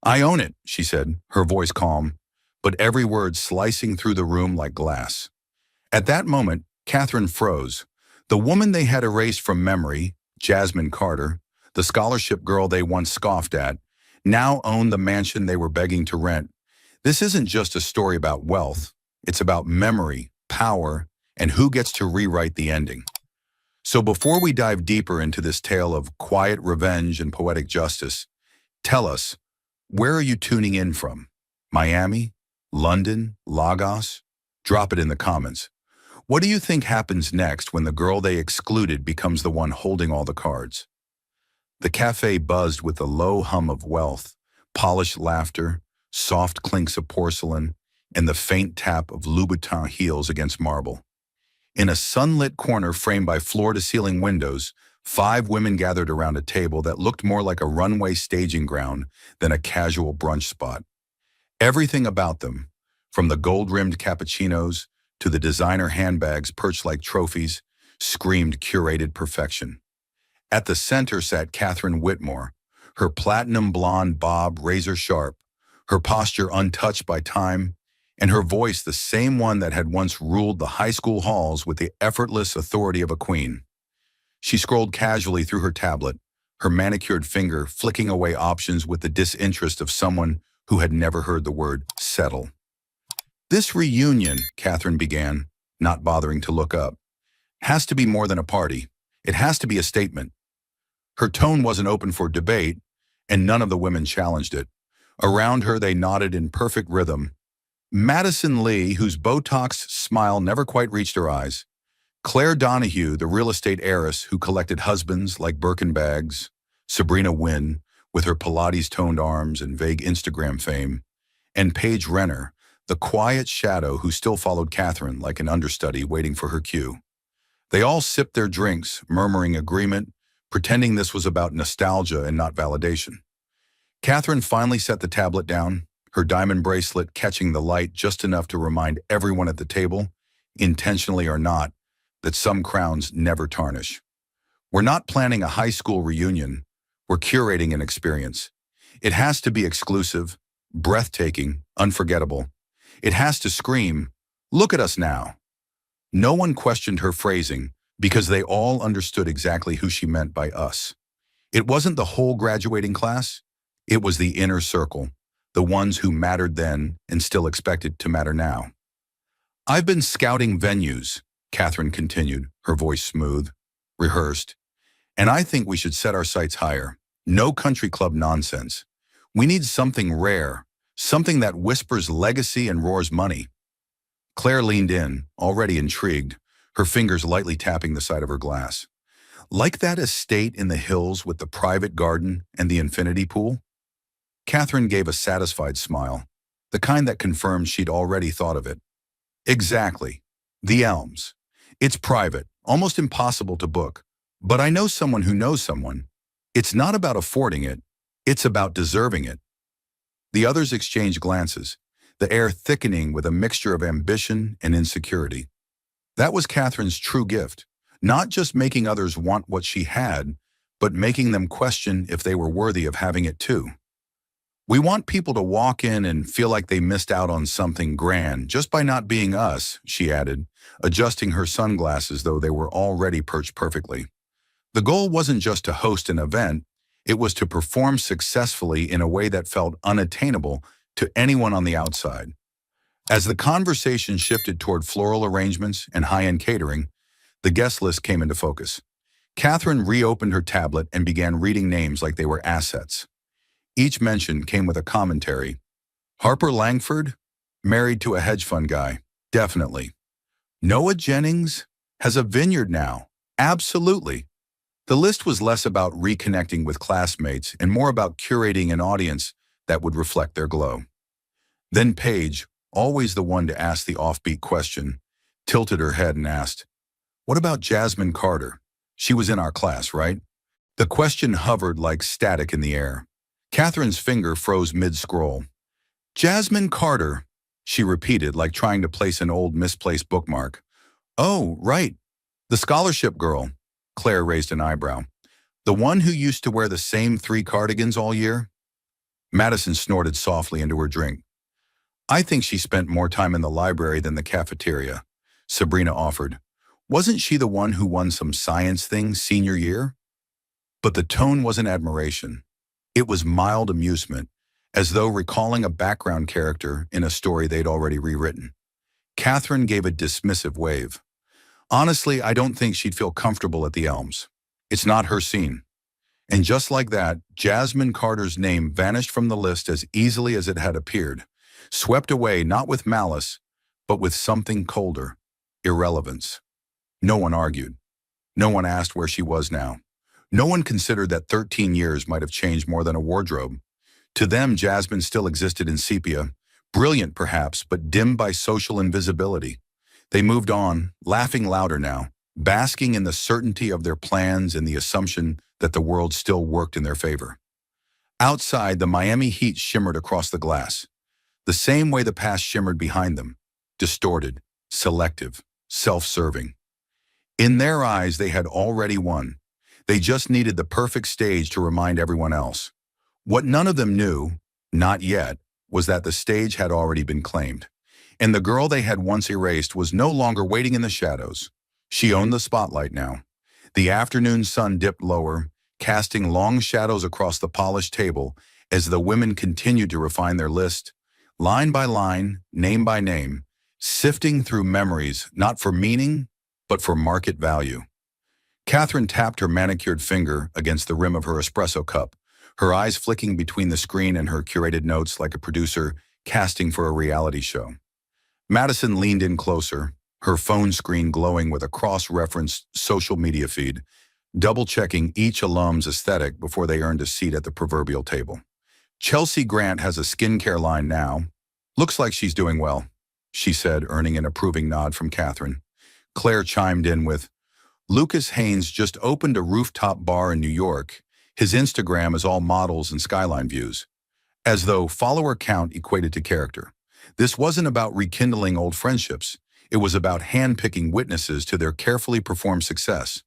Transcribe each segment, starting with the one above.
I own it, she said, her voice calm, but every word slicing through the room like glass. At that moment, Catherine froze. The woman they had erased from memory, Jasmine Carter, the scholarship girl they once scoffed at, now owned the mansion they were begging to rent. This isn't just a story about wealth. It's about memory, power, and who gets to rewrite the ending. So before we dive deeper into this tale of quiet revenge and poetic justice, tell us, where are you tuning in from? Miami? London? Lagos? Drop it in the comments. What do you think happens next when the girl they excluded becomes the one holding all the cards? The cafe buzzed with the low hum of wealth, polished laughter, soft clinks of porcelain, and the faint tap of Louboutin heels against marble. In a sunlit corner framed by floor-to-ceiling windows, 5 women gathered around a table that looked more like a runway staging ground than a casual brunch spot. Everything about them, from the gold-rimmed cappuccinos to the designer handbags perched like trophies, screamed curated perfection. At the center sat Catherine Whitmore, her platinum blonde bob razor sharp, her posture untouched by time, and her voice the same one that had once ruled the high school halls with the effortless authority of a queen. She scrolled casually through her tablet, her manicured finger flicking away options with the disinterest of someone who had never heard the word settle. This reunion, Catherine began, not bothering to look up, has to be more than a party. It has to be a statement. Her tone wasn't open for debate, and none of the women challenged it. Around her, they nodded in perfect rhythm. Madison Lee, whose Botox smile never quite reached her eyes. Claire Donahue, the real estate heiress who collected husbands like Birkin bags. Sabrina Wynn, with her Pilates-toned arms and vague Instagram fame. And Paige Renner, the quiet shadow who still followed Catherine like an understudy waiting for her cue. They all sipped their drinks, murmuring agreement, pretending this was about nostalgia and not validation. Catherine finally set the tablet down, her diamond bracelet catching the light just enough to remind everyone at the table, intentionally or not, that some crowns never tarnish. We're not planning a high school reunion, we're curating an experience. It has to be exclusive, breathtaking, unforgettable. It has to scream, "Look at us now." No one questioned her phrasing because they all understood exactly who she meant by us. It wasn't the whole graduating class, it was the inner circle, the ones who mattered then and still expected to matter now. I've been scouting venues, Catherine continued, her voice smooth, rehearsed, and I think we should set our sights higher. No country club nonsense. We need something rare, something that whispers legacy and roars money. Claire leaned in, already intrigued, her fingers lightly tapping the side of her glass. Like that estate in the hills with the private garden and the infinity pool? Catherine gave a satisfied smile, the kind that confirmed she'd already thought of it. Exactly. The Elms. It's private, almost impossible to book. But I know someone who knows someone. It's not about affording it, it's about deserving it. The others exchanged glances, the air thickening with a mixture of ambition and insecurity. That was Catherine's true gift, not just making others want what she had, but making them question if they were worthy of having it too. We want people to walk in and feel like they missed out on something grand just by not being us, she added, adjusting her sunglasses though they were already perched perfectly. The goal wasn't just to host an event, it was to perform successfully in a way that felt unattainable to anyone on the outside. As the conversation shifted toward floral arrangements and high-end catering, the guest list came into focus. Catherine reopened her tablet and began reading names like they were assets. Each mention came with a commentary. Harper Langford? Married to a hedge fund guy. Definitely. Noah Jennings? Has a vineyard now. Absolutely. The list was less about reconnecting with classmates and more about curating an audience that would reflect their glow. Then Paige, always the one to ask the offbeat question, tilted her head and asked, "What about Jasmine Carter? She was in our class, right?" The question hovered like static in the air. Catherine's finger froze mid-scroll. "Jasmine Carter," she repeated like trying to place an old misplaced bookmark. "Oh, right. The scholarship girl." Claire raised an eyebrow. "The one who used to wear the same 3 cardigans all year?" Madison snorted softly into her drink. I think she spent more time in the library than the cafeteria, Sabrina offered. Wasn't she the one who won some science thing senior year? But the tone wasn't admiration. It was mild amusement, as though recalling a background character in a story they'd already rewritten. Catherine gave a dismissive wave. Honestly, I don't think she'd feel comfortable at the Elms. It's not her scene. And just like that, Jasmine Carter's name vanished from the list as easily as it had appeared, swept away not with malice, but with something colder, irrelevance. No one argued. No one asked where she was now. No one considered that 13 years might have changed more than a wardrobe. To them, Jasmine still existed in sepia, brilliant perhaps, but dimmed by social invisibility. They moved on, laughing louder now, basking in the certainty of their plans and the assumption that the world still worked in their favor. Outside, the Miami heat shimmered across the glass, the same way the past shimmered behind them, distorted, selective, self-serving. In their eyes, they had already won. They just needed the perfect stage to remind everyone else. What none of them knew, not yet, was that the stage had already been claimed. And the girl they had once erased was no longer waiting in the shadows. She owned the spotlight now. The afternoon sun dipped lower, casting long shadows across the polished table as the women continued to refine their list, line by line, name by name, sifting through memories not for meaning, but for market value. Catherine tapped her manicured finger against the rim of her espresso cup, her eyes flicking between the screen and her curated notes like a producer casting for a reality show. Madison leaned in closer, her phone screen glowing with a cross-referenced social media feed, double-checking each alum's aesthetic before they earned a seat at the proverbial table. Chelsea Grant has a skincare line now. Looks like she's doing well, she said, earning an approving nod from Catherine. Claire chimed in with, Lucas Haynes just opened a rooftop bar in New York. His Instagram is all models and skyline views. As though follower count equated to character. This wasn't about rekindling old friendships. It was about handpicking witnesses to their carefully performed success.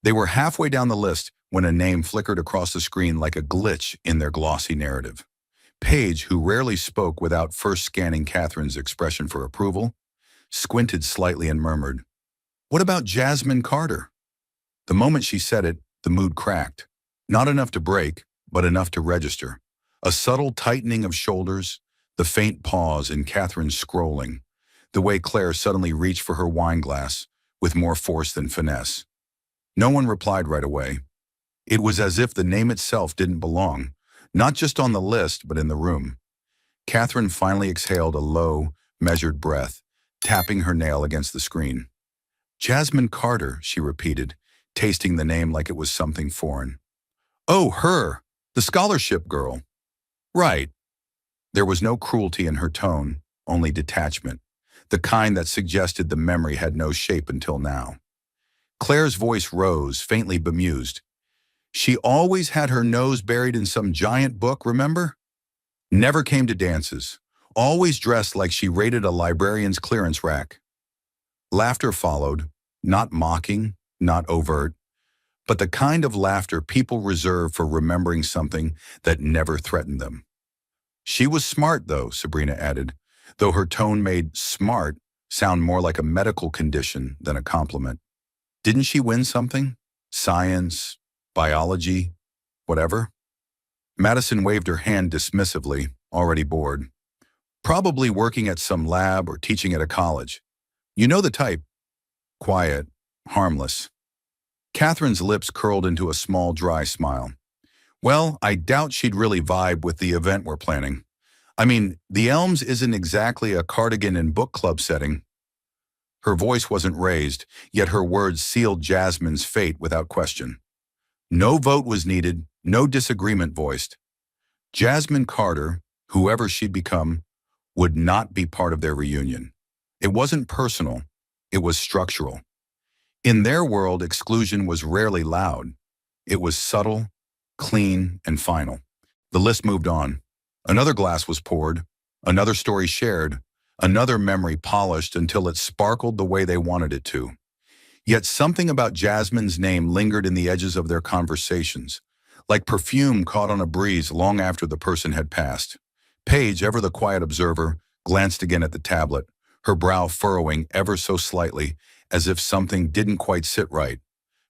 They were halfway down the list when a name flickered across the screen like a glitch in their glossy narrative. Paige, who rarely spoke without first scanning Catherine's expression for approval, squinted slightly and murmured, What about Jasmine Carter? The moment she said it, the mood cracked. Not enough to break, but enough to register. A subtle tightening of shoulders, the faint pause in Catherine's scrolling, the way Claire suddenly reached for her wine glass with more force than finesse. No one replied right away. It was as if the name itself didn't belong, not just on the list, but in the room. Catherine finally exhaled a low, measured breath, tapping her nail against the screen. Jasmine Carter, she repeated, tasting the name like it was something foreign. Oh, her, the scholarship girl. Right. There was no cruelty in her tone, only detachment, the kind that suggested the memory had no shape until now. Claire's voice rose, faintly bemused. She always had her nose buried in some giant book, remember? Never came to dances, always dressed like she raided a librarian's clearance rack. Laughter followed, not mocking, not overt, but the kind of laughter people reserve for remembering something that never threatened them. She was smart, though, Sabrina added, though her tone made smart sound more like a medical condition than a compliment. Didn't she win something? Science, biology, whatever? Madison waved her hand dismissively, already bored. Probably working at some lab or teaching at a college. You know the type. Quiet, harmless. Catherine's lips curled into a small, dry smile. Well, I doubt she'd really vibe with the event we're planning. I mean, the Elms isn't exactly a cardigan and book club setting. Her voice wasn't raised, yet her words sealed Jasmine's fate without question. No vote was needed, no disagreement voiced. Jasmine Carter, whoever she'd become, would not be part of their reunion. It wasn't personal, it was structural. In their world, exclusion was rarely loud. It was subtle, clean, and final. The list moved on. Another glass was poured, another story shared, another memory polished until it sparkled the way they wanted it to. Yet something about Jasmine's name lingered in the edges of their conversations, like perfume caught on a breeze long after the person had passed. Paige, ever the quiet observer, glanced again at the tablet, her brow furrowing ever so slightly, as if something didn't quite sit right.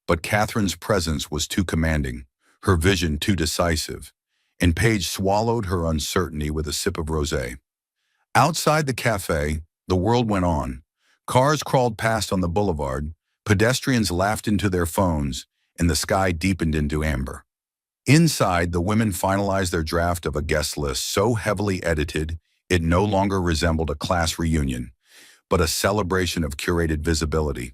But Catherine's presence was too commanding, her vision too decisive, and Paige swallowed her uncertainty with a sip of rosé. Outside the cafe, the world went on. Cars crawled past on the boulevard, pedestrians laughed into their phones, and the sky deepened into amber. Inside, the women finalized their draft of a guest list so heavily edited it no longer resembled a class reunion, but a celebration of curated visibility.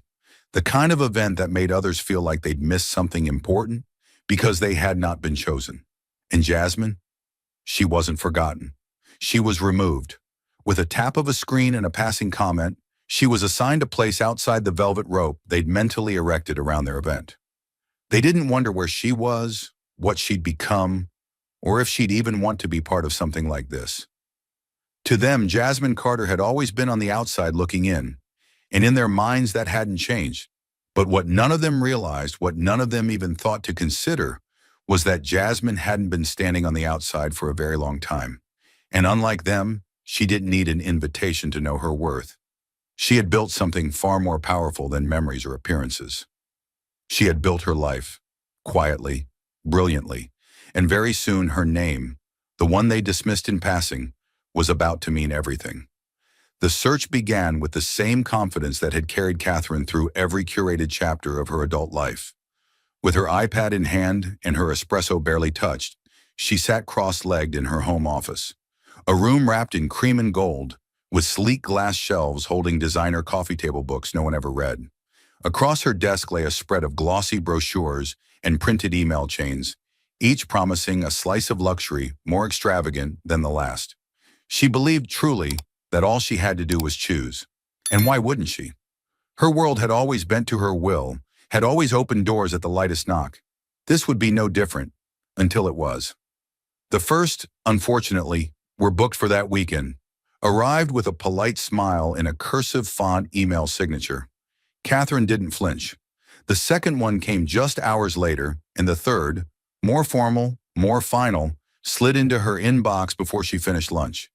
The kind of event that made others feel like they'd missed something important because they had not been chosen. And Jasmine? She wasn't forgotten. She was removed. With a tap of a screen and a passing comment, she was assigned a place outside the velvet rope they'd mentally erected around their event. They didn't wonder where she was, what she'd become, or if she'd even want to be part of something like this. To them, Jasmine Carter had always been on the outside looking in, and in their minds that hadn't changed. But what none of them realized, what none of them even thought to consider, was that Jasmine hadn't been standing on the outside for a very long time. And unlike them, she didn't need an invitation to know her worth. She had built something far more powerful than memories or appearances. She had built her life, quietly, brilliantly, and very soon her name, the one they dismissed in passing, was about to mean everything. The search began with the same confidence that had carried Catherine through every curated chapter of her adult life. With her iPad in hand and her espresso barely touched, she sat cross-legged in her home office. A room wrapped in cream and gold, with sleek glass shelves holding designer coffee table books no one ever read. Across her desk lay a spread of glossy brochures and printed email chains, each promising a slice of luxury more extravagant than the last. She believed truly that all she had to do was choose. And why wouldn't she? Her world had always bent to her will, had always opened doors at the lightest knock. This would be no different, until it was. The first, unfortunately, were booked for that weekend, arrived with a polite smile in a cursive font email signature. Catherine didn't flinch. The second one came just hours later, and the third, more formal, more final, slid into her inbox before she finished lunch.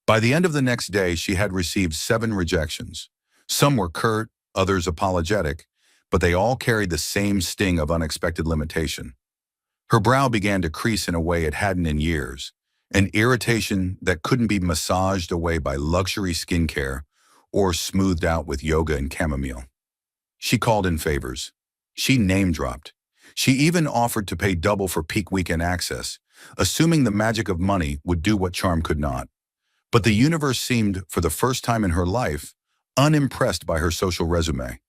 By the end of the next day, she had received 7 rejections. Some were curt, others apologetic, but they all carried the same sting of unexpected limitation. Her brow began to crease in a way it hadn't in years, an irritation that couldn't be massaged away by luxury skincare or smoothed out with yoga and chamomile. She called in favors. She name-dropped. She even offered to pay double for peak weekend access, assuming the magic of money would do what charm could not. But the universe seemed, for the first time in her life, unimpressed by her social resume.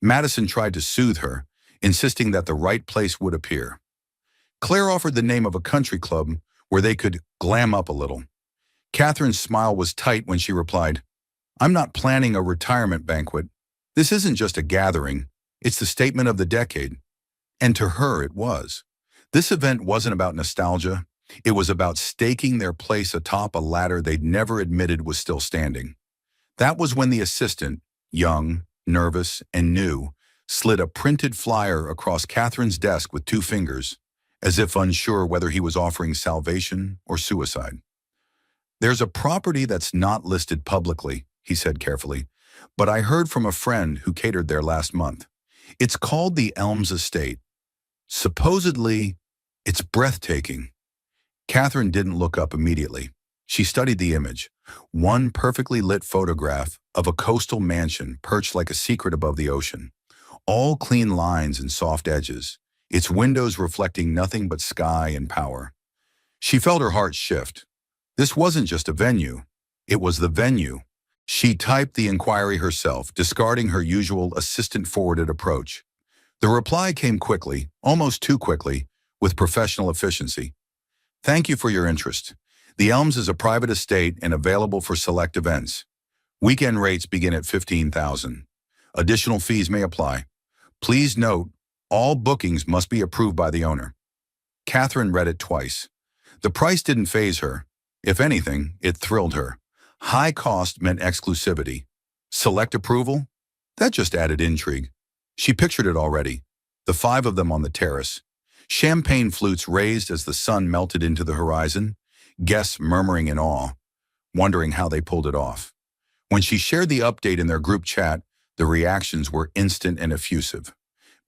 Madison tried to soothe her, insisting that the right place would appear. Claire offered the name of a country club where they could glam up a little. Catherine's smile was tight when she replied, "I'm not planning a retirement banquet. This isn't just a gathering, it's the statement of the decade." And to her it was. This event wasn't about nostalgia. It was about staking their place atop a ladder they'd never admitted was still standing. That was when the assistant, young, nervous, and new, slid a printed flyer across Catherine's desk with 2 fingers, as if unsure whether he was offering salvation or suicide. "There's a property that's not listed publicly," he said carefully, "but I heard from a friend who catered there last month. It's called the Elms Estate. Supposedly, it's breathtaking." Catherine didn't look up immediately. She studied the image, one perfectly lit photograph of a coastal mansion perched like a secret above the ocean. All clean lines and soft edges, its windows reflecting nothing but sky and power. She felt her heart shift. This wasn't just a venue. It was the venue. She typed the inquiry herself, discarding her usual assistant-forwarded approach. The reply came quickly, almost too quickly, with professional efficiency. "Thank you for your interest. The Elms is a private estate and available for select events. Weekend rates begin at $15,000. Additional fees may apply. Please note, all bookings must be approved by the owner." Catherine read it twice. The price didn't faze her. If anything, it thrilled her. High cost meant exclusivity. Select approval? That just added intrigue. She pictured it already. The 5 of them on the terrace. Champagne flutes raised as the sun melted into the horizon, guests murmuring in awe, wondering how they pulled it off. When she shared the update in their group chat, the reactions were instant and effusive.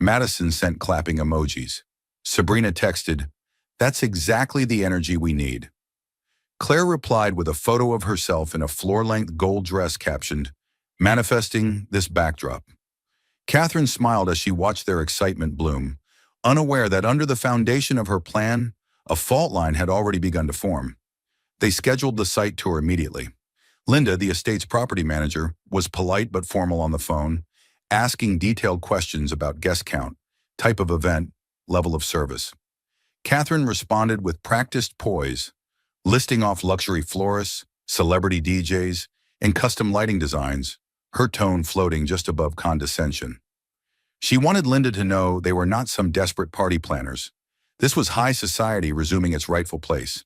Madison sent clapping emojis. Sabrina texted, "That's exactly the energy we need." Claire replied with a photo of herself in a floor-length gold dress captioned, "Manifesting this backdrop." Catherine smiled as she watched their excitement bloom, unaware that under the foundation of her plan, a fault line had already begun to form. They scheduled the site tour immediately. Linda, the estate's property manager, was polite but formal on the phone, asking detailed questions about guest count, type of event, level of service. Catherine responded with practiced poise, listing off luxury florists, celebrity DJs, and custom lighting designs, her tone floating just above condescension. She wanted Linda to know they were not some desperate party planners. This was high society resuming its rightful place.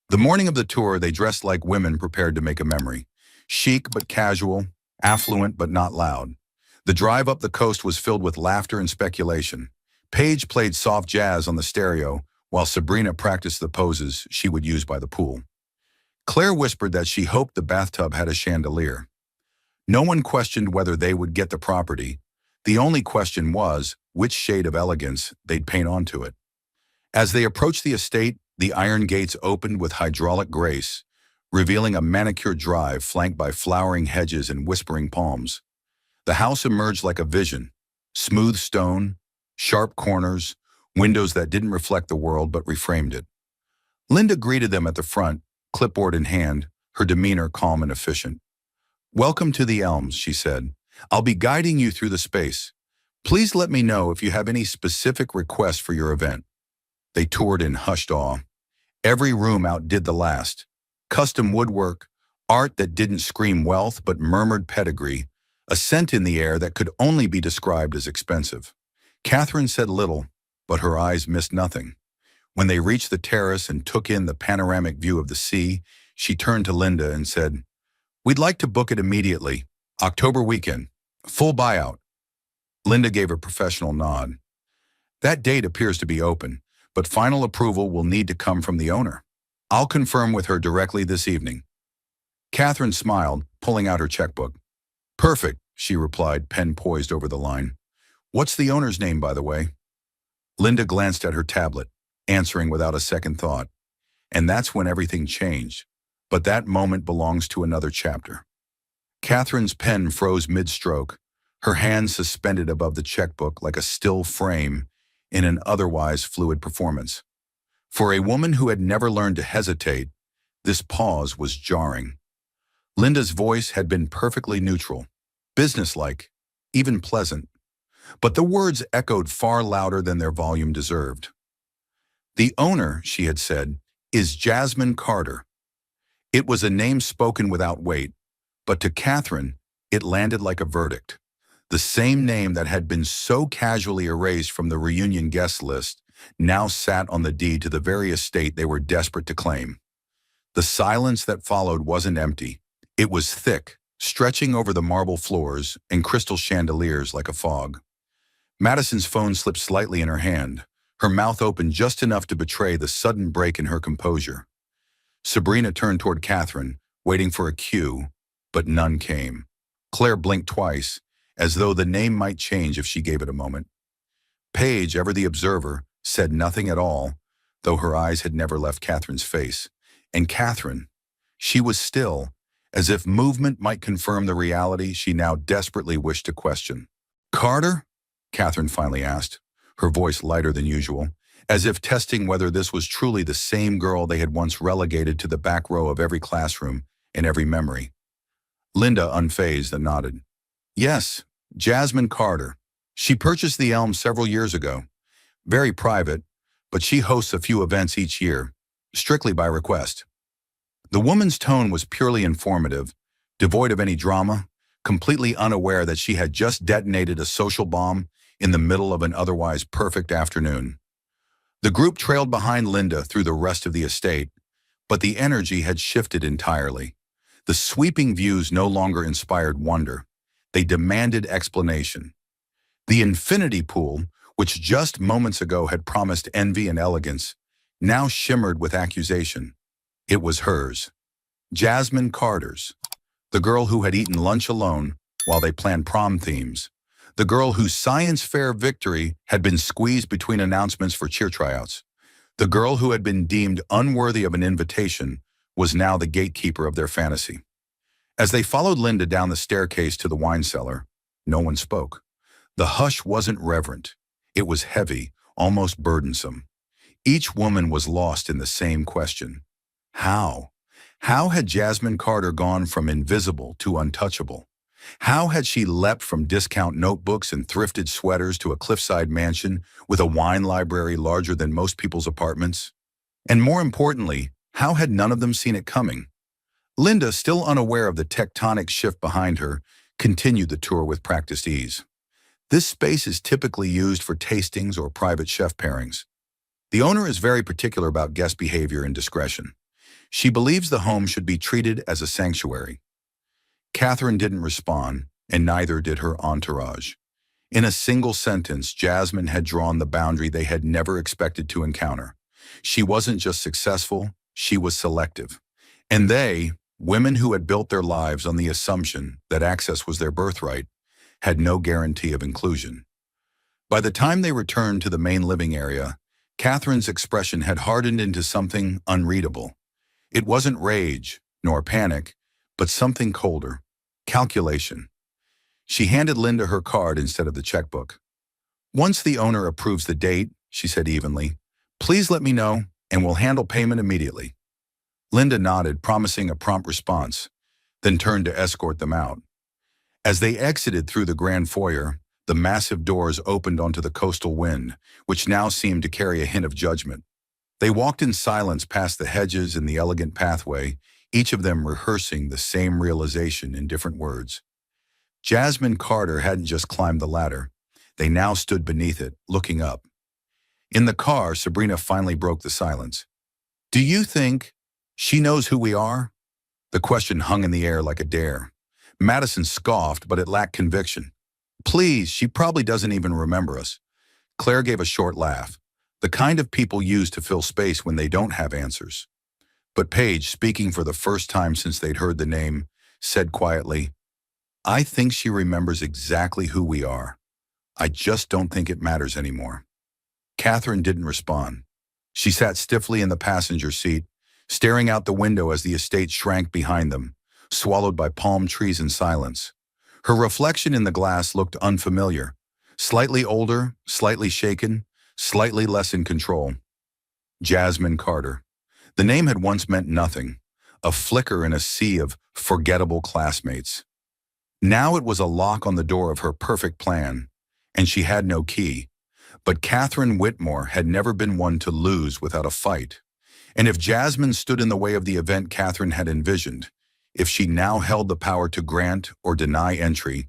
The morning of the tour, they dressed like women prepared to make a memory. Chic but casual, affluent but not loud. The drive up the coast was filled with laughter and speculation. Paige played soft jazz on the stereo, while Sabrina practiced the poses she would use by the pool. Claire whispered that she hoped the bathtub had a chandelier. No one questioned whether they would get the property. The only question was which shade of elegance they'd paint onto it. As they approached the estate, the iron gates opened with hydraulic grace, revealing a manicured drive flanked by flowering hedges and whispering palms. The house emerged like a vision: smooth stone, sharp corners, windows that didn't reflect the world but reframed it. Linda greeted them at the front, clipboard in hand, her demeanor calm and efficient. "Welcome to the Elms," she said. "I'll be guiding you through the space. Please let me know if you have any specific requests for your event." They toured in hushed awe. Every room outdid the last. Custom woodwork, art that didn't scream wealth but murmured pedigree, a scent in the air that could only be described as expensive. Catherine said little, but her eyes missed nothing. When they reached the terrace and took in the panoramic view of the sea, she turned to Linda and said, "We'd like to book it immediately. October weekend. Full buyout." Linda gave a professional nod. "That date appears to be open, but final approval will need to come from the owner. I'll confirm with her directly this evening." Catherine smiled, pulling out her checkbook. "Perfect," she replied, pen poised over the line. "What's the owner's name, by the way?" Linda glanced at her tablet, answering without a second thought. And that's when everything changed. But that moment belongs to another chapter. Catherine's pen froze mid-stroke, her hand suspended above the checkbook like a still frame in an otherwise fluid performance. For a woman who had never learned to hesitate, this pause was jarring. Linda's voice had been perfectly neutral, businesslike, even pleasant. But the words echoed far louder than their volume deserved. "The owner," she had said, "is Jasmine Carter." It was a name spoken without weight, but to Catherine, it landed like a verdict. The same name that had been so casually erased from the reunion guest list now sat on the deed to the very estate they were desperate to claim. The silence that followed wasn't empty. It was thick, stretching over the marble floors and crystal chandeliers like a fog. Madison's phone slipped slightly in her hand, her mouth open just enough to betray the sudden break in her composure. Sabrina turned toward Catherine, waiting for a cue, but none came. Claire blinked twice, as though the name might change if she gave it a moment. Paige, ever the observer, said nothing at all, though her eyes had never left Catherine's face. And Catherine, she was still, as if movement might confirm the reality she now desperately wished to question. "Carter?" Catherine finally asked, her voice lighter than usual, as if testing whether this was truly the same girl they had once relegated to the back row of every classroom and every memory. Linda, unfazed, nodded. "Yes, Jasmine Carter. She purchased the Elm several years ago. Very private, but she hosts a few events each year, strictly by request." The woman's tone was purely informative, devoid of any drama, completely unaware that she had just detonated a social bomb in the middle of an otherwise perfect afternoon. The group trailed behind Linda through the rest of the estate, but the energy had shifted entirely. The sweeping views no longer inspired wonder. They demanded explanation. The infinity pool, which just moments ago had promised envy and elegance, now shimmered with accusation. It was hers. Jasmine Carter's. The girl who had eaten lunch alone while they planned prom themes. The girl whose science fair victory had been squeezed between announcements for cheer tryouts. The girl who had been deemed unworthy of an invitation was now the gatekeeper of their fantasy. As they followed Linda down the staircase to the wine cellar, no one spoke. The hush wasn't reverent. It was heavy, almost burdensome. Each woman was lost in the same question. How? How had Jasmine Carter gone from invisible to untouchable? How had she leapt from discount notebooks and thrifted sweaters to a cliffside mansion with a wine library larger than most people's apartments? And more importantly, how had none of them seen it coming? Linda, still unaware of the tectonic shift behind her, continued the tour with practiced ease. This space is typically used for tastings or private chef pairings. The owner is very particular about guest behavior and discretion. She believes the home should be treated as a sanctuary. Catherine didn't respond, and neither did her entourage. In a single sentence, Jasmine had drawn the boundary they had never expected to encounter. She wasn't just successful, she was selective. And they, women who had built their lives on the assumption that access was their birthright, had no guarantee of inclusion. By the time they returned to the main living area, Catherine's expression had hardened into something unreadable. It wasn't rage, nor panic, but something colder, calculation. She handed Linda her card instead of the checkbook. "Once the owner approves the date," she said evenly, "please let me know, and we'll handle payment immediately." Linda nodded, promising a prompt response, then turned to escort them out. As they exited through the grand foyer, the massive doors opened onto the coastal wind, which now seemed to carry a hint of judgment. They walked in silence past the hedges and the elegant pathway, each of them rehearsing the same realization in different words. Jasmine Carter hadn't just climbed the ladder. They now stood beneath it, looking up. In the car, Sabrina finally broke the silence. "Do you think she knows who we are?" The question hung in the air like a dare. Madison scoffed, but it lacked conviction. "Please, she probably doesn't even remember us." Claire gave a short laugh, the kind of people use to fill space when they don't have answers. But Paige, speaking for the first time since they'd heard the name, said quietly, "I think she remembers exactly who we are. I just don't think it matters anymore." Catherine didn't respond. She sat stiffly in the passenger seat, staring out the window as the estate shrank behind them, swallowed by palm trees in silence. Her reflection in the glass looked unfamiliar, slightly older, slightly shaken, slightly less in control. Jasmine Carter. The name had once meant nothing, a flicker in a sea of forgettable classmates. Now it was a lock on the door of her perfect plan, and she had no key. But Catherine Whitmore had never been one to lose without a fight. And if Jasmine stood in the way of the event Catherine had envisioned, if she now held the power to grant or deny entry,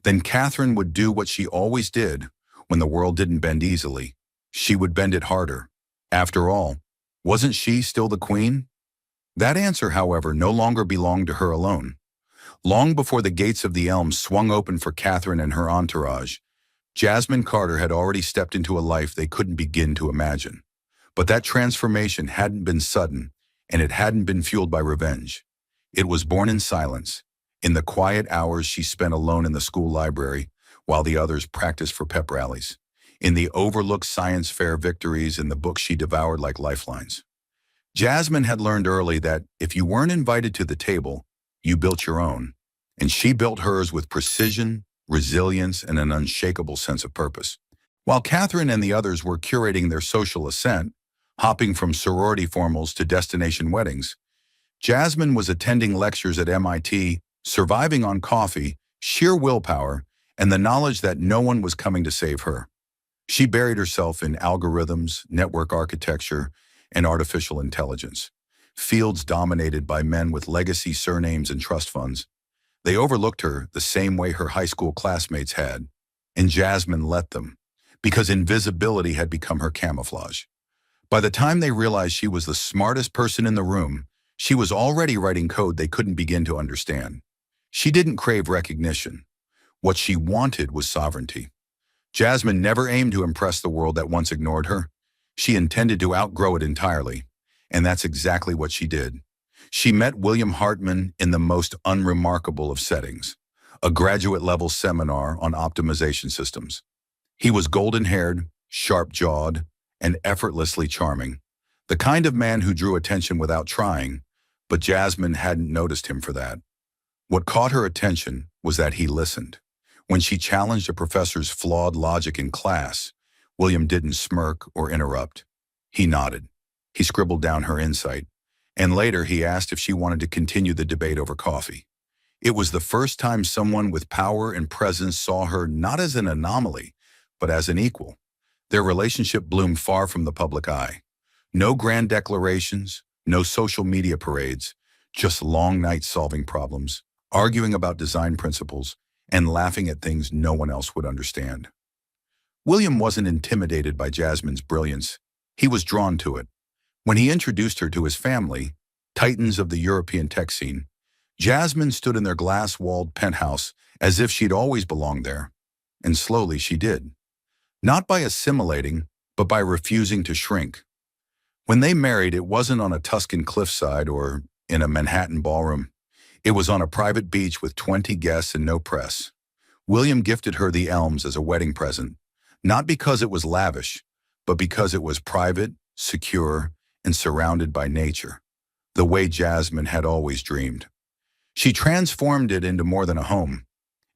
then Catherine would do what she always did when the world didn't bend easily. She would bend it harder. After all, wasn't she still the queen? That answer, however, no longer belonged to her alone. Long before the gates of the Elms swung open for Catherine and her entourage, Jasmine Carter had already stepped into a life they couldn't begin to imagine. But that transformation hadn't been sudden, and it hadn't been fueled by revenge. It was born in silence, in the quiet hours she spent alone in the school library while the others practiced for pep rallies, in the overlooked science fair victories and the books she devoured like lifelines. Jasmine had learned early that if you weren't invited to the table, you built your own, and she built hers with precision, resilience, and an unshakable sense of purpose. While Catherine and the others were curating their social ascent, hopping from sorority formals to destination weddings, Jasmine was attending lectures at MIT, surviving on coffee, sheer willpower, and the knowledge that no one was coming to save her. She buried herself in algorithms, network architecture, and artificial intelligence, fields dominated by men with legacy surnames and trust funds. They overlooked her the same way her high school classmates had, and Jasmine let them, because invisibility had become her camouflage. By the time they realized she was the smartest person in the room, she was already writing code they couldn't begin to understand. She didn't crave recognition. What she wanted was sovereignty. Jasmine never aimed to impress the world that once ignored her. She intended to outgrow it entirely, and that's exactly what she did. She met William Hartman in the most unremarkable of settings, a graduate-level seminar on optimization systems. He was golden-haired, sharp-jawed, and effortlessly charming, the kind of man who drew attention without trying, but Jasmine hadn't noticed him for that. What caught her attention was that he listened. When she challenged a professor's flawed logic in class, William didn't smirk or interrupt. He nodded. He scribbled down her insight, and later he asked if she wanted to continue the debate over coffee. It was the first time someone with power and presence saw her not as an anomaly, but as an equal. Their relationship bloomed far from the public eye. No grand declarations, no social media parades, just long nights solving problems, arguing about design principles, and laughing at things no one else would understand. William wasn't intimidated by Jasmine's brilliance. He was drawn to it. When he introduced her to his family, titans of the European tech scene, Jasmine stood in their glass-walled penthouse as if she'd always belonged there. And slowly she did. Not by assimilating, but by refusing to shrink. When they married, it wasn't on a Tuscan cliffside or in a Manhattan ballroom. It was on a private beach with 20 guests and no press. William gifted her the Elms as a wedding present, not because it was lavish, but because it was private, secure, and surrounded by nature, the way Jasmine had always dreamed. She transformed it into more than a home.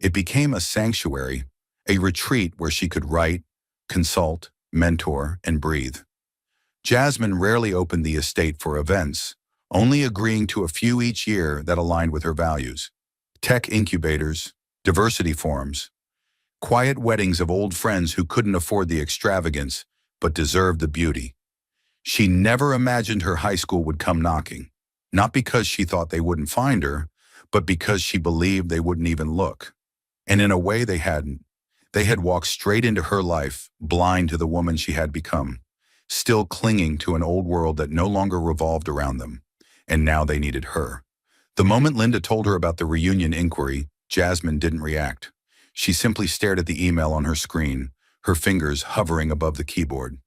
It became a sanctuary, a retreat where she could write, consult, mentor, and breathe. Jasmine rarely opened the estate for events, only agreeing to a few each year that aligned with her values. Tech incubators, diversity forums, quiet weddings of old friends who couldn't afford the extravagance but deserved the beauty. She never imagined her high school would come knocking, not because she thought they wouldn't find her, but because she believed they wouldn't even look. And in a way they hadn't. They had walked straight into her life, blind to the woman she had become, still clinging to an old world that no longer revolved around them. And now they needed her. The moment Linda told her about the reunion inquiry, Jasmine didn't react. She simply stared at the email on her screen, her fingers hovering above the keyboard.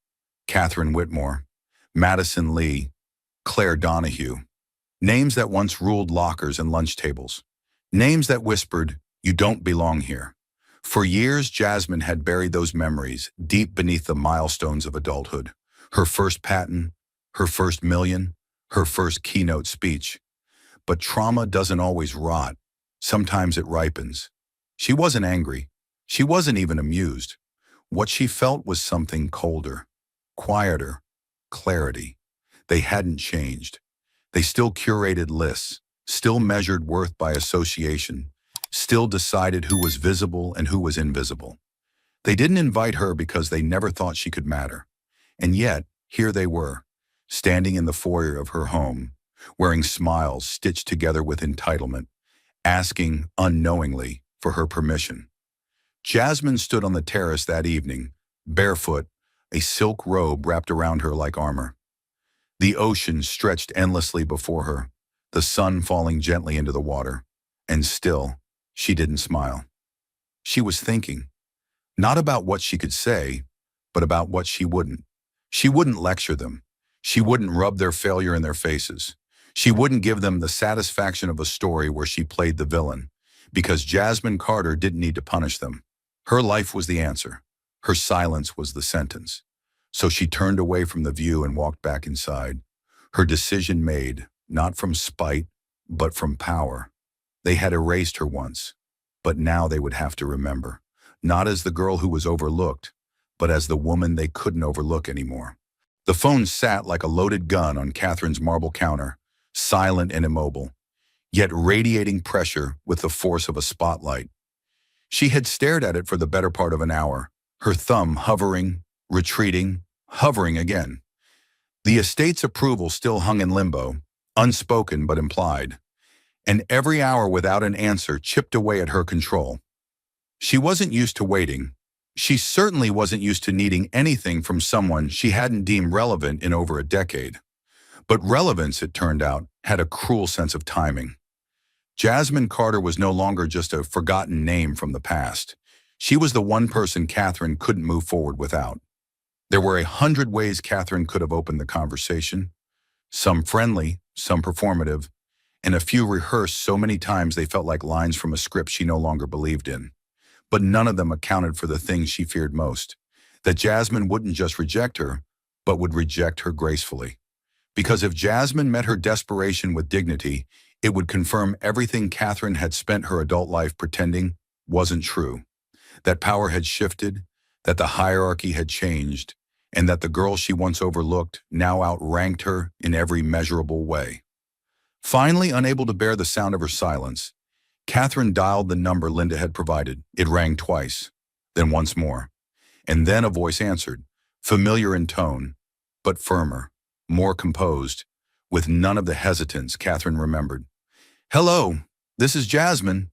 Catherine Whitmore, Madison Lee, Claire Donahue. Names that once ruled lockers and lunch tables. Names that whispered, "You don't belong here." For years, Jasmine had buried those memories deep beneath the milestones of adulthood. Her first patent, her first million, her first keynote speech. But trauma doesn't always rot. Sometimes it ripens. She wasn't angry. She wasn't even amused. What she felt was something colder, quieter, clarity. They hadn't changed. They still curated lists, still measured worth by association, still decided who was visible and who was invisible. They didn't invite her because they never thought she could matter. And yet, here they were, standing in the foyer of her home, wearing smiles stitched together with entitlement, asking, unknowingly, for her permission. Jasmine stood on the terrace that evening, barefoot, a silk robe wrapped around her like armor. The ocean stretched endlessly before her, the sun falling gently into the water, and still, she didn't smile. She was thinking, not about what she could say, but about what she wouldn't. She wouldn't lecture them. She wouldn't rub their failure in their faces. She wouldn't give them the satisfaction of a story where she played the villain, because Jasmine Carter didn't need to punish them. Her life was the answer. Her silence was the sentence. So she turned away from the view and walked back inside. Her decision made, not from spite, but from power. They had erased her once, but now they would have to remember, not as the girl who was overlooked, but as the woman they couldn't overlook anymore. The phone sat like a loaded gun on Catherine's marble counter, silent and immobile, yet radiating pressure with the force of a spotlight. She had stared at it for the better part of an hour, her thumb hovering, retreating, hovering again. The estate's approval still hung in limbo, unspoken but implied, and every hour without an answer chipped away at her control. She wasn't used to waiting. She certainly wasn't used to needing anything from someone she hadn't deemed relevant in over a decade. But relevance, it turned out, had a cruel sense of timing. Jasmine Carter was no longer just a forgotten name from the past. She was the one person Catherine couldn't move forward without. There were 100 ways Catherine could have opened the conversation, some friendly, some performative, and a few rehearsed so many times they felt like lines from a script she no longer believed in. But none of them accounted for the thing she feared most, that Jasmine wouldn't just reject her, but would reject her gracefully. Because if Jasmine met her desperation with dignity, it would confirm everything Catherine had spent her adult life pretending wasn't true. That power had shifted, that the hierarchy had changed, and that the girl she once overlooked now outranked her in every measurable way. Finally, unable to bear the sound of her silence, Catherine dialed the number Linda had provided. It rang twice, then once more. And then a voice answered, familiar in tone, but firmer, more composed, with none of the hesitance Catherine remembered. "Hello, this is Jasmine."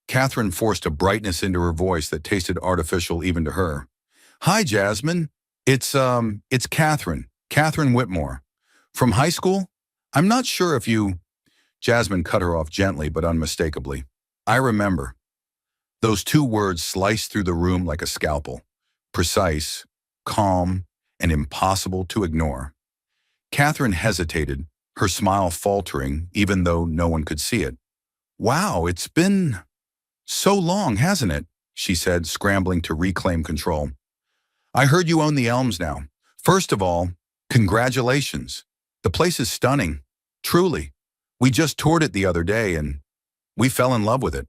Catherine forced a brightness into her voice that tasted artificial even to her. "Hi, Jasmine. It's Catherine Whitmore. From high school? I'm not sure if you—" Jasmine cut her off gently but unmistakably. "I remember." Those two words sliced through the room like a scalpel. Precise, calm, and impossible to ignore. Catherine hesitated, her smile faltering even though no one could see it. "Wow, it's been so long, hasn't it?" she said, scrambling to reclaim control. "I heard you own the Elms now. First of all, congratulations. The place is stunning. Truly. We just toured it the other day and we fell in love with it."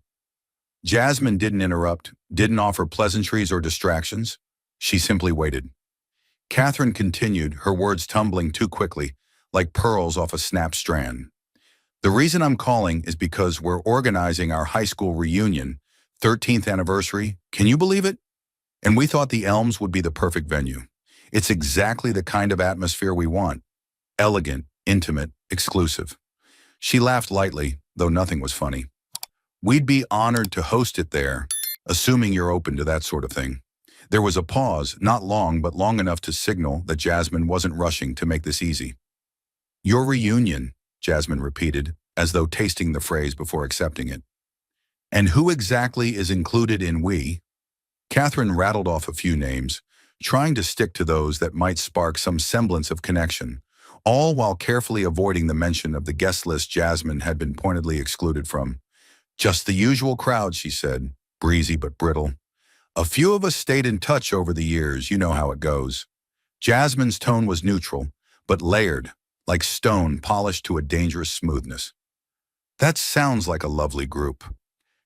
Jasmine didn't interrupt, didn't offer pleasantries or distractions. She simply waited. Catherine continued, her words tumbling too quickly, like pearls off a snapped strand. "The reason I'm calling is because we're organizing our high school reunion, 13th anniversary. Can you believe it? And we thought the Elms would be the perfect venue. It's exactly the kind of atmosphere we want. Elegant, intimate, exclusive." She laughed lightly, though nothing was funny. "We'd be honored to host it there, assuming you're open to that sort of thing." There was a pause, not long but long enough to signal that Jasmine wasn't rushing to make this easy. "Your reunion," Jasmine repeated, as though tasting the phrase before accepting it. "And who exactly is included in we?" Catherine rattled off a few names, trying to stick to those that might spark some semblance of connection, all while carefully avoiding the mention of the guest list Jasmine had been pointedly excluded from. "Just the usual crowd," she said, breezy but brittle. "A few of us stayed in touch over the years, you know how it goes." Jasmine's tone was neutral, but layered, like stone polished to a dangerous smoothness. "That sounds like a lovely group."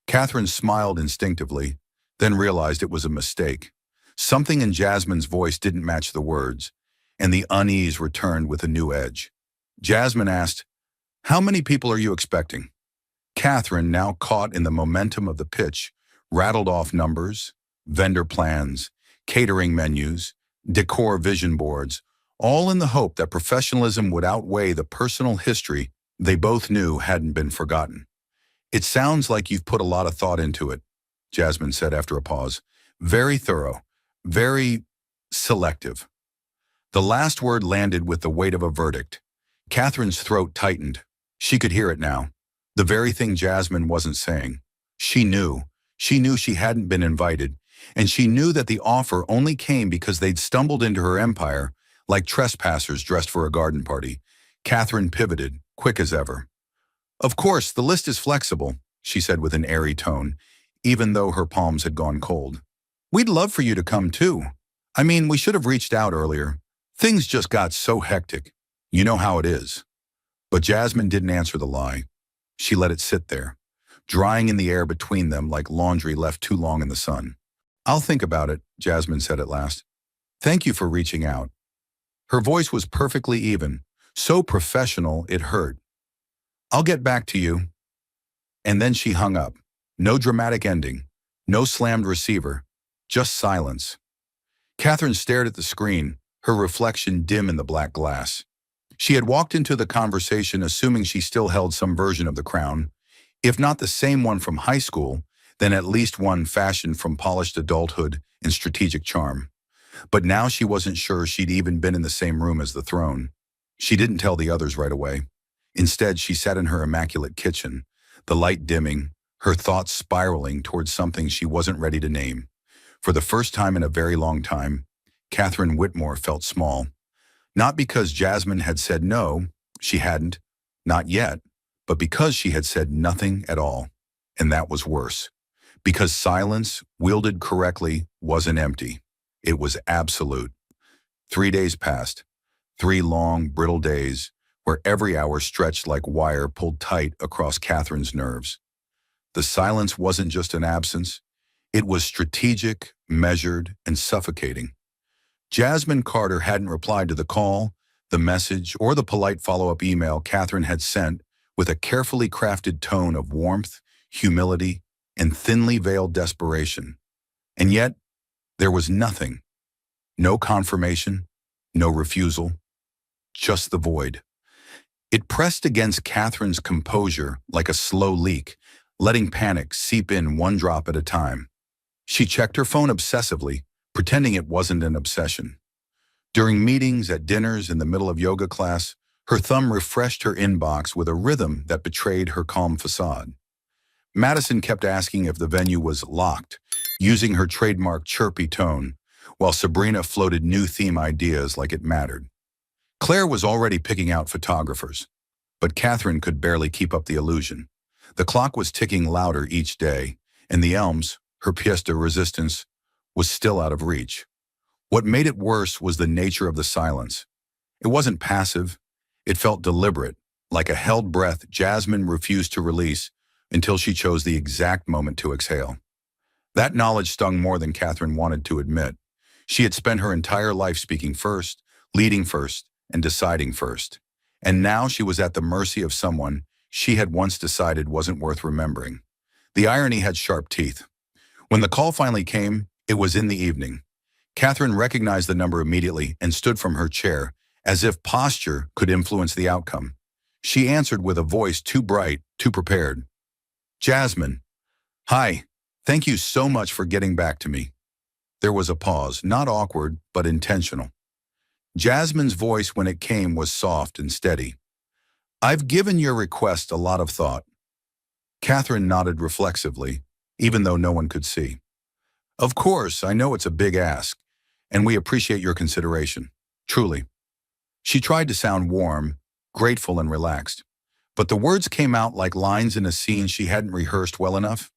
Catherine smiled instinctively, then realized it was a mistake. Something in Jasmine's voice didn't match the words, and the unease returned with a new edge. Jasmine asked, "How many people are you expecting?" Catherine, now caught in the momentum of the pitch, rattled off numbers, vendor plans, catering menus, decor vision boards, all in the hope that professionalism would outweigh the personal history they both knew hadn't been forgotten. "It sounds like you've put a lot of thought into it," Jasmine said after a pause. "Very thorough, very selective." The last word landed with the weight of a verdict. Catherine's throat tightened. She could hear it now. The very thing Jasmine wasn't saying. She knew. She knew she hadn't been invited, and she knew that the offer only came because they'd stumbled into her empire like trespassers dressed for a garden party. Catherine pivoted, quick as ever. "Of course, the list is flexible," she said with an airy tone, even though her palms had gone cold. "We'd love for you to come too. I mean, we should have reached out earlier. Things just got so hectic. You know how it is." But Jasmine didn't answer the lie. She let it sit there, drying in the air between them like laundry left too long in the sun. "I'll think about it," Jasmine said at last. "Thank you for reaching out." Her voice was perfectly even, so professional it hurt. "I'll get back to you." And then she hung up. No dramatic ending, no slammed receiver, just silence. Catherine stared at the screen, her reflection dim in the black glass. She had walked into the conversation assuming she still held some version of the crown, if not the same one from high school, then at least one fashioned from polished adulthood and strategic charm. But now she wasn't sure she'd even been in the same room as the throne. She didn't tell the others right away. Instead, she sat in her immaculate kitchen, the light dimming, her thoughts spiraling towards something she wasn't ready to name. For the first time in a very long time, Catherine Whitmore felt small. Not because Jasmine had said no, she hadn't, not yet, but because she had said nothing at all. And that was worse. Because silence, wielded correctly, wasn't empty. It was absolute. 3 days passed. 3 long, brittle days, where every hour stretched like wire pulled tight across Catherine's nerves. The silence wasn't just an absence. It was strategic, measured, and suffocating. Jasmine Carter hadn't replied to the call, the message, or the polite follow-up email Catherine had sent with a carefully crafted tone of warmth, humility, and thinly veiled desperation. And yet, there was nothing. No confirmation, no refusal, just the void. It pressed against Catherine's composure like a slow leak, letting panic seep in one drop at a time. She checked her phone obsessively, pretending it wasn't an obsession. During meetings, at dinners, in the middle of yoga class, her thumb refreshed her inbox with a rhythm that betrayed her calm facade. Madison kept asking if the venue was locked, using her trademark chirpy tone, while Sabrina floated new theme ideas like it mattered. Claire was already picking out photographers, but Catherine could barely keep up the illusion. The clock was ticking louder each day, and the Elms, her pièce de résistance, was still out of reach. What made it worse was the nature of the silence. It wasn't passive. It felt deliberate, like a held breath Jasmine refused to release until she chose the exact moment to exhale. That knowledge stung more than Catherine wanted to admit. She had spent her entire life speaking first, leading first, and deciding first. And now she was at the mercy of someone she had once decided wasn't worth remembering. The irony had sharp teeth. When the call finally came, it was in the evening. Catherine recognized the number immediately and stood from her chair, as if posture could influence the outcome. She answered with a voice too bright, too prepared. "Jasmine. Hi. Thank you so much for getting back to me." There was a pause, not awkward, but intentional. Jasmine's voice when it came was soft and steady. "I've given your request a lot of thought." Catherine nodded reflexively, even though no one could see. "Of course, I know it's a big ask, and we appreciate your consideration. Truly." She tried to sound warm, grateful, and relaxed, but the words came out like lines in a scene she hadn't rehearsed well enough.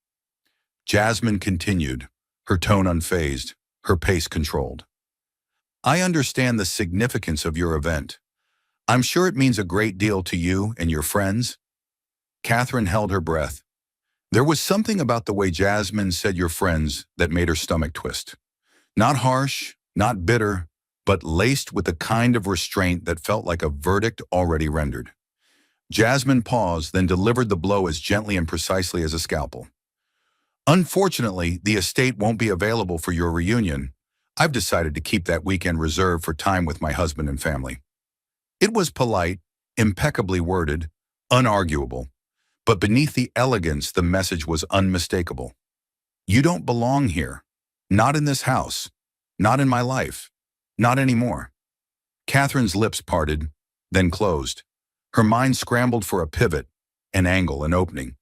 Jasmine continued, her tone unfazed, her pace controlled. "I understand the significance of your event. I'm sure it means a great deal to you and your friends." Catherine held her breath. There was something about the way Jasmine said your friends that made her stomach twist. Not harsh, not bitter, but laced with the kind of restraint that felt like a verdict already rendered. Jasmine paused, then delivered the blow as gently and precisely as a scalpel. "Unfortunately, the estate won't be available for your reunion. I've decided to keep that weekend reserved for time with my husband and family." It was polite, impeccably worded, unarguable. But beneath the elegance, the message was unmistakable. "You don't belong here. Not in this house. Not in my life. Not anymore." Catherine's lips parted, then closed. Her mind scrambled for a pivot, an angle, an opening.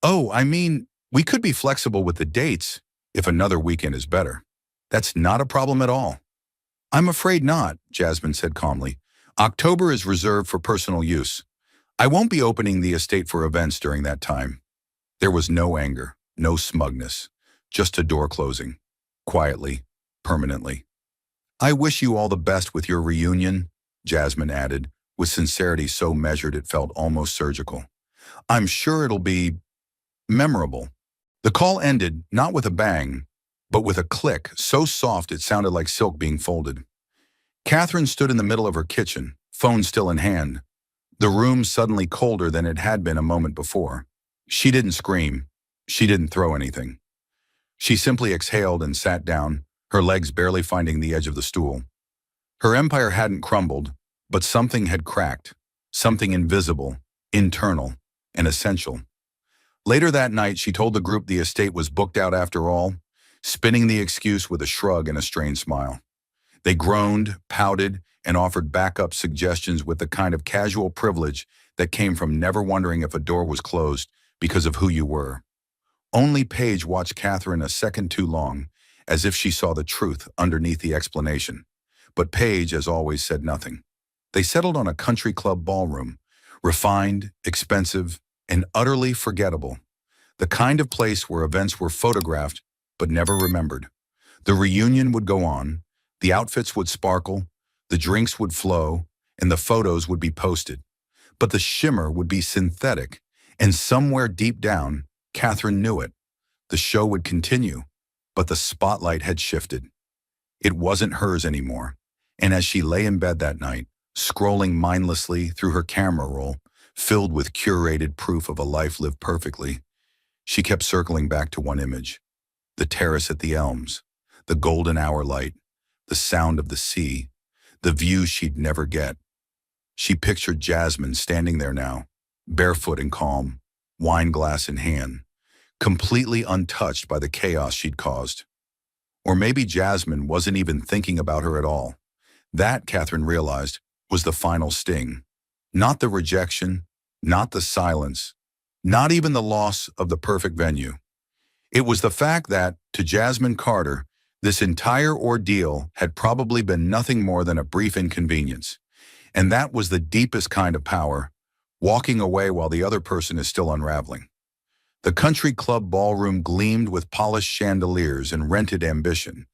"Oh, I mean, we could be flexible with the dates if another weekend is better. That's not a problem at all." "I'm afraid not," Jasmine said calmly. "October is reserved for personal use. I won't be opening the estate for events during that time." There was no anger, no smugness, just a door closing, quietly, permanently. "I wish you all the best with your reunion," Jasmine added, with sincerity so measured it felt almost surgical. "I'm sure it'll be memorable." The call ended, not with a bang, but with a click so soft it sounded like silk being folded. Catherine stood in the middle of her kitchen, phone still in hand, the room suddenly colder than it had been a moment before. She didn't scream. She didn't throw anything. She simply exhaled and sat down, her legs barely finding the edge of the stool. Her empire hadn't crumbled, but something had cracked, something invisible, internal, and essential. Later that night, she told the group the estate was booked out after all, spinning the excuse with a shrug and a strained smile. They groaned, pouted, and offered backup suggestions with the kind of casual privilege that came from never wondering if a door was closed because of who you were. Only Paige watched Catherine a second too long, as if she saw the truth underneath the explanation. But Paige, as always, said nothing. They settled on a country club ballroom, refined, expensive, and utterly forgettable. The kind of place where events were photographed but never remembered. The reunion would go on, the outfits would sparkle, the drinks would flow, and the photos would be posted. But the shimmer would be synthetic, and somewhere deep down, Catherine knew it. The show would continue, but the spotlight had shifted. It wasn't hers anymore, and as she lay in bed that night, scrolling mindlessly through her camera roll, filled with curated proof of a life lived perfectly, she kept circling back to one image: the terrace at the Elms, the golden hour light, the sound of the sea, the view she'd never get. She pictured Jasmine standing there now, barefoot and calm, wine glass in hand, completely untouched by the chaos she'd caused. Or maybe Jasmine wasn't even thinking about her at all. That, Catherine realized, was the final sting. Not the rejection, not the silence, not even the loss of the perfect venue. It was the fact that, to Jasmine Carter, this entire ordeal had probably been nothing more than a brief inconvenience. And that was the deepest kind of power, walking away while the other person is still unraveling. The country club ballroom gleamed with polished chandeliers and rented ambition,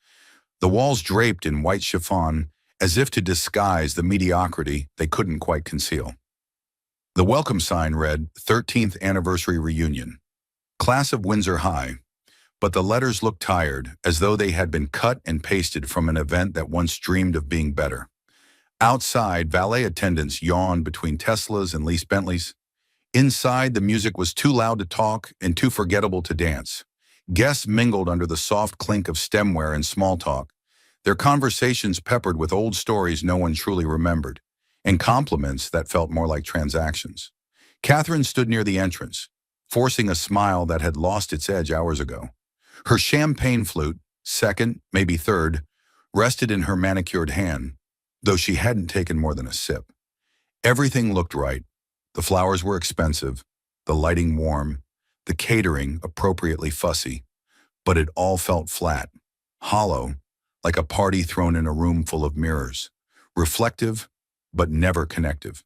the walls draped in white chiffon as if to disguise the mediocrity they couldn't quite conceal. The welcome sign read, 13th Anniversary Reunion, Class of Windsor High, but the letters looked tired, as though they had been cut and pasted from an event that once dreamed of being better. Outside, valet attendants yawned between Teslas and leased Bentleys. Inside, the music was too loud to talk and too forgettable to dance. Guests mingled under the soft clink of stemware and small talk, their conversations peppered with old stories no one truly remembered, and compliments that felt more like transactions. Catherine stood near the entrance, forcing a smile that had lost its edge hours ago. Her champagne flute, second, maybe third, rested in her manicured hand, though she hadn't taken more than a sip. Everything looked right. The flowers were expensive, the lighting warm, the catering appropriately fussy, but it all felt flat, hollow, like a party thrown in a room full of mirrors, reflective but never connective.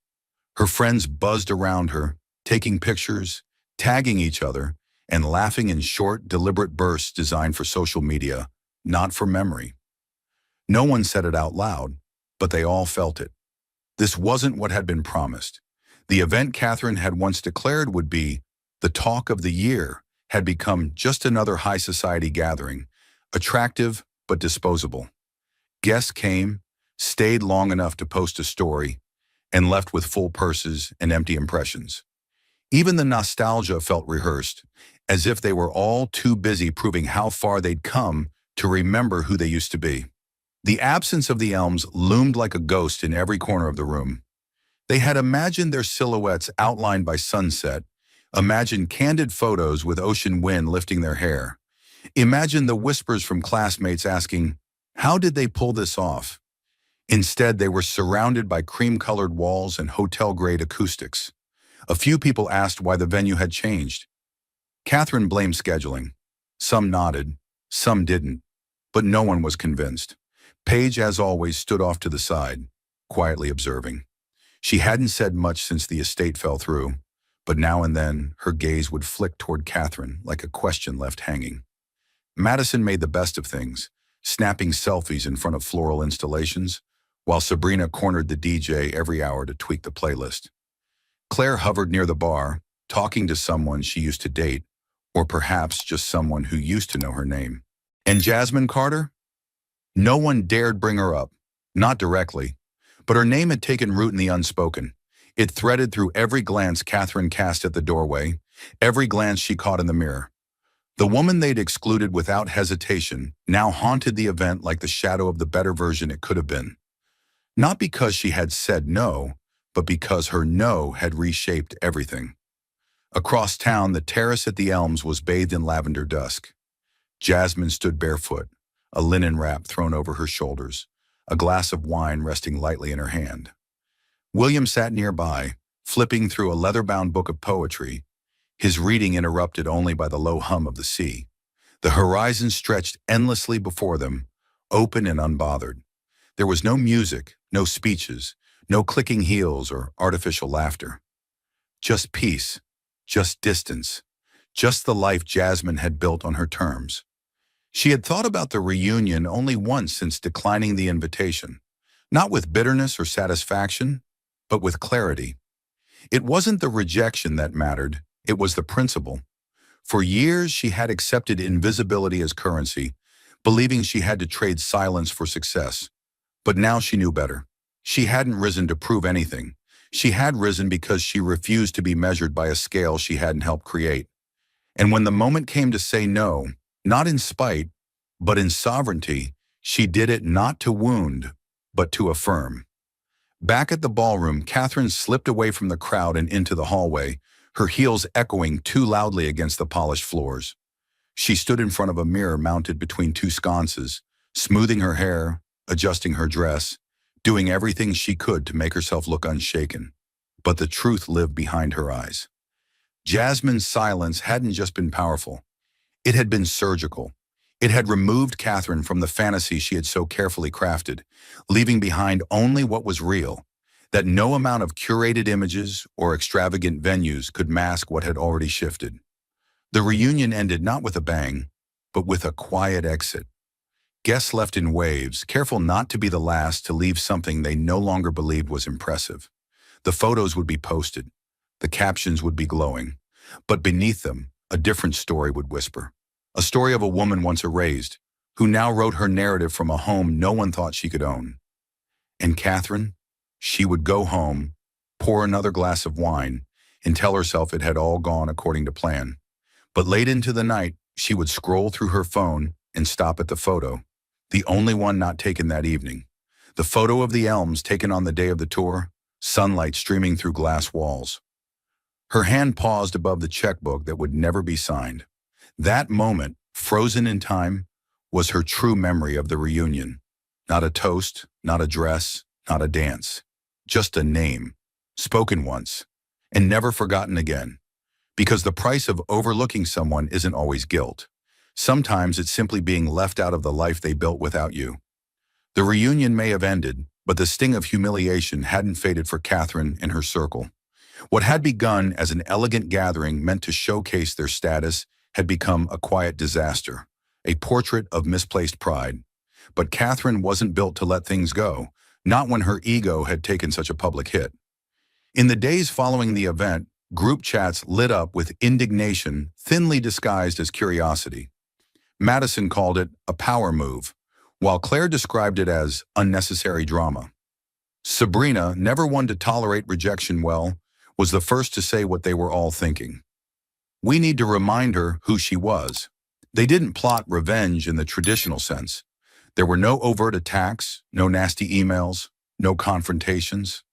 Her friends buzzed around her, taking pictures, tagging each other, and laughing in short, deliberate bursts designed for social media, not for memory. No one said it out loud, but they all felt it. This wasn't what had been promised. The event Catherine had once declared would be the talk of the year had become just another high society gathering, attractive but disposable. Guests came, stayed long enough to post a story, and left with full purses and empty impressions. Even the nostalgia felt rehearsed, as if they were all too busy proving how far they'd come to remember who they used to be. The absence of the Elms loomed like a ghost in every corner of the room. They had imagined their silhouettes outlined by sunset, imagined candid photos with ocean wind lifting their hair, imagined the whispers from classmates asking, how did they pull this off? Instead, they were surrounded by cream-colored walls and hotel-grade acoustics. A few people asked why the venue had changed. Catherine blamed scheduling. Some nodded, some didn't, but no one was convinced. Paige, as always, stood off to the side, quietly observing. She hadn't said much since the estate fell through, but now and then her gaze would flick toward Catherine like a question left hanging. Madison made the best of things, snapping selfies in front of floral installations, while Sabrina cornered the DJ every hour to tweak the playlist. Claire hovered near the bar, talking to someone she used to date, or perhaps just someone who used to know her name. And Jasmine Carter? No one dared bring her up, not directly, but her name had taken root in the unspoken. It threaded through every glance Catherine cast at the doorway, every glance she caught in the mirror. The woman they'd excluded without hesitation now haunted the event like the shadow of the better version it could have been. Not because she had said no, but because her no had reshaped everything. Across town, the terrace at the Elms was bathed in lavender dusk. Jasmine stood barefoot, a linen wrap thrown over her shoulders, a glass of wine resting lightly in her hand. William sat nearby, flipping through a leather-bound book of poetry, his reading interrupted only by the low hum of the sea. The horizon stretched endlessly before them, open and unbothered. There was no music, no speeches, no clicking heels or artificial laughter. Just peace, just distance, just the life Jasmine had built on her terms. She had thought about the reunion only once since declining the invitation, not with bitterness or satisfaction, but with clarity. It wasn't the rejection that mattered, it was the principle. For years, she had accepted invisibility as currency, believing she had to trade silence for success. But now she knew better. She hadn't risen to prove anything. She had risen because she refused to be measured by a scale she hadn't helped create. And when the moment came to say no, not in spite, but in sovereignty, she did it not to wound, but to affirm. Back at the ballroom, Catherine slipped away from the crowd and into the hallway, her heels echoing too loudly against the polished floors. She stood in front of a mirror mounted between two sconces, smoothing her hair, adjusting her dress, doing everything she could to make herself look unshaken. But the truth lived behind her eyes. Jasmine's silence hadn't just been powerful. It had been surgical. It had removed Catherine from the fantasy she had so carefully crafted, leaving behind only what was real, that no amount of curated images or extravagant venues could mask what had already shifted. The reunion ended not with a bang, but with a quiet exit. Guests left in waves, careful not to be the last to leave something they no longer believed was impressive. The photos would be posted. The captions would be glowing. But beneath them, a different story would whisper. A story of a woman once erased, who now wrote her narrative from a home no one thought she could own. And Catherine? She would go home, pour another glass of wine, and tell herself it had all gone according to plan. But late into the night, she would scroll through her phone and stop at the photo, the only one not taken that evening. The photo of the elms taken on the day of the tour, sunlight streaming through glass walls. Her hand paused above the checkbook that would never be signed. That moment, frozen in time, was her true memory of the reunion. Not a toast, not a dress, not a dance. Just a name, spoken once, and never forgotten again. Because the price of overlooking someone isn't always guilt. Sometimes it's simply being left out of the life they built without you. The reunion may have ended, but the sting of humiliation hadn't faded for Catherine and her circle. What had begun as an elegant gathering meant to showcase their status had become a quiet disaster, a portrait of misplaced pride. But Catherine wasn't built to let things go, not when her ego had taken such a public hit. In the days following the event, group chats lit up with indignation thinly disguised as curiosity. Madison called it a power move, while Claire described it as unnecessary drama. Sabrina, never one to tolerate rejection well, was the first to say what they were all thinking. We need to remind her who she was. They didn't plot revenge in the traditional sense. There were no overt attacks, no nasty emails, no confrontations.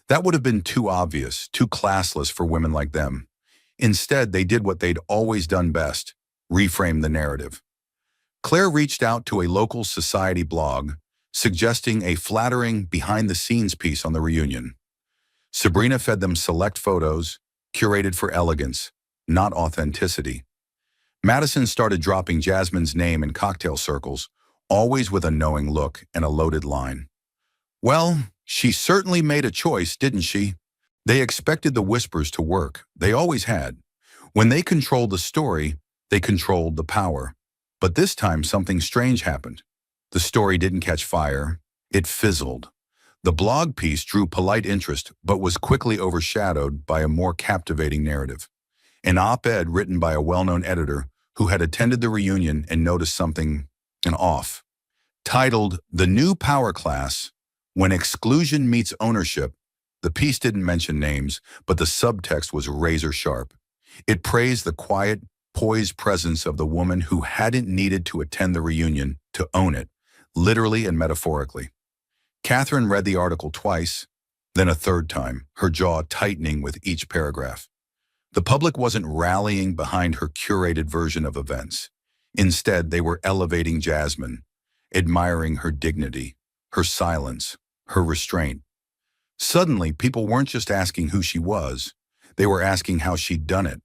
That would have been too obvious, too classless for women like them. Instead, they did what they'd always done best, reframe the narrative. Claire reached out to a local society blog, suggesting a flattering behind-the-scenes piece on the reunion. Sabrina fed them select photos, curated for elegance, not authenticity. Madison started dropping Jasmine's name in cocktail circles, always with a knowing look and a loaded line. Well, she certainly made a choice, didn't she? They expected the whispers to work. They always had. When they controlled the story, they controlled the power. But this time something strange happened. The story didn't catch fire. It fizzled. The blog piece drew polite interest, but was quickly overshadowed by a more captivating narrative. An op-ed written by a well-known editor who had attended the reunion and noticed something off. Titled, "The New Power Class, When Exclusion Meets Ownership," the piece didn't mention names, but the subtext was razor sharp. It praised the quiet, poised presence of the woman who hadn't needed to attend the reunion to own it, literally and metaphorically. Catherine read the article twice, then a third time, her jaw tightening with each paragraph. The public wasn't rallying behind her curated version of events. Instead, they were elevating Jasmine, admiring her dignity, her silence, her restraint. Suddenly, people weren't just asking who she was, they were asking how she'd done it.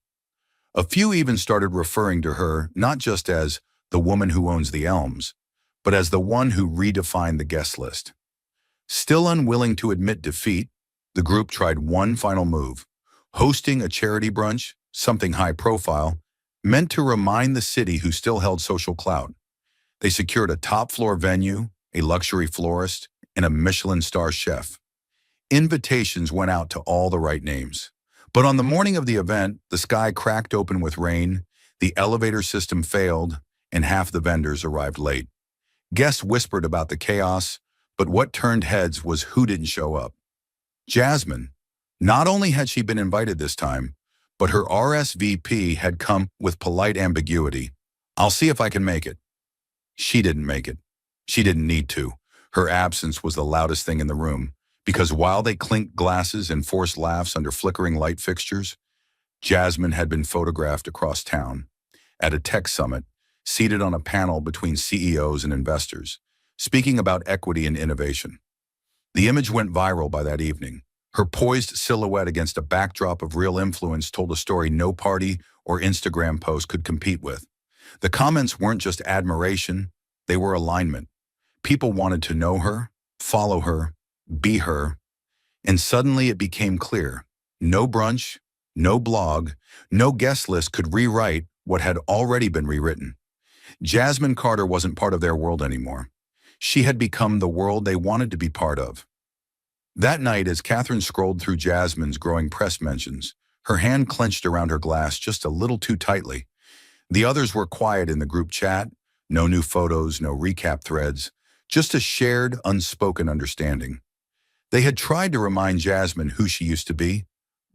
A few even started referring to her not just as the woman who owns the Elms, but as the one who redefined the guest list. Still unwilling to admit defeat, the group tried one final move, hosting a charity brunch, something high profile, meant to remind the city who still held social clout. They secured a top-floor venue, a luxury florist, and a Michelin star chef. Invitations went out to all the right names. But on the morning of the event, the sky cracked open with rain, the elevator system failed, and half the vendors arrived late. Guests whispered about the chaos, but what turned heads was who didn't show up. Jasmine. Not only had she been invited this time, but her RSVP had come with polite ambiguity. "I'll see if I can make it." She didn't make it. She didn't need to. Her absence was the loudest thing in the room, because while they clinked glasses and forced laughs under flickering light fixtures, Jasmine had been photographed across town, at a tech summit, seated on a panel between CEOs and investors, speaking about equity and innovation. The image went viral by that evening. Her poised silhouette against a backdrop of real influence told a story no party or Instagram post could compete with. The comments weren't just admiration, they were alignment. People wanted to know her, follow her, be her, and suddenly it became clear. No brunch, no blog, no guest list could rewrite what had already been rewritten. Jasmine Carter wasn't part of their world anymore. She had become the world they wanted to be part of. That night, as Catherine scrolled through Jasmine's growing press mentions, her hand clenched around her glass just a little too tightly. The others were quiet in the group chat, no new photos, no recap threads, just a shared, unspoken understanding. They had tried to remind Jasmine who she used to be,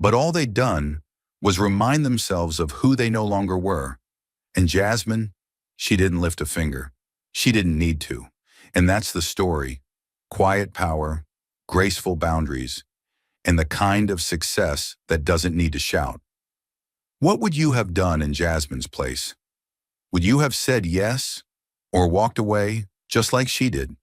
but all they'd done was remind themselves of who they no longer were. And Jasmine, she didn't lift a finger. She didn't need to. And that's the story. Quiet power, graceful boundaries, and the kind of success that doesn't need to shout. What would you have done in Jasmine's place? Would you have said yes or walked away just like she did?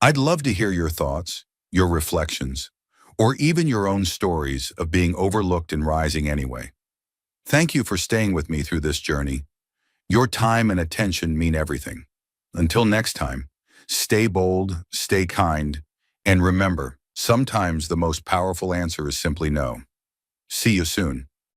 I'd love to hear your thoughts, your reflections, or even your own stories of being overlooked and rising anyway. Thank you for staying with me through this journey. Your time and attention mean everything. Until next time, stay bold, stay kind, and remember, sometimes the most powerful answer is simply no. See you soon.